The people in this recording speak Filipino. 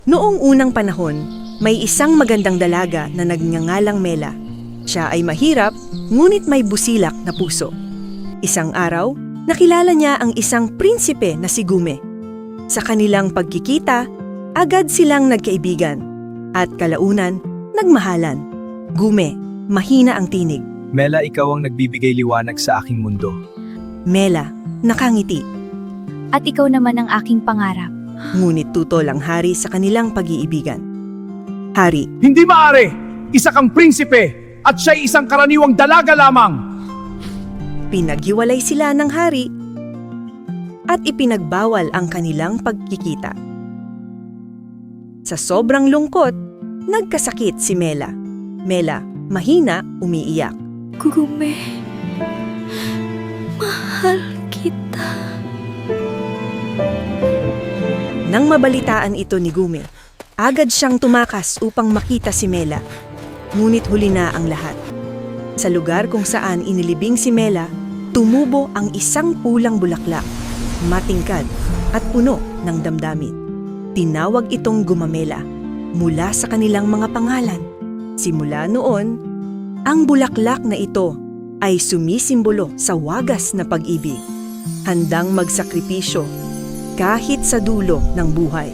Noong unang panahon, may isang magandang dalaga na nagngangalang Mela. Siya ay mahirap, ngunit may busilak na puso. Isang araw, nakilala niya ang isang prinsipe na si Gume. Sa kanilang pagkikita, agad silang nagkaibigan. At kalaunan, nagmahalan. Gume, mahina ang tinig. Mela, ikaw ang nagbibigay liwanag sa aking mundo. Mela, nakangiti. At ikaw naman ang aking pangarap. Ngunit tutol ang hari sa kanilang pag-iibigan. Hari, Hindi maaari! Isa kang prinsipe at siya'y isang karaniwang dalaga lamang! pinaghiwalay sila ng hari at ipinagbawal ang kanilang pagkikita. Sa sobrang lungkot, nagkasakit si Mela. Mela, mahina, umiiyak. Gume, mahal kita. Nang mabalitaan ito ni Gume, agad siyang tumakas upang makita si Mela. Ngunit huli na ang lahat. Sa lugar kung saan inilibing si Mela, tumubo ang isang pulang bulaklak, matingkad at puno ng damdamin. Tinawag itong Gumamela mula sa kanilang mga pangalan. Simula noon, ang bulaklak na ito ay sumisimbolo sa wagas na pag-ibig, handang magsakripisyo kahit sa dulo ng buhay.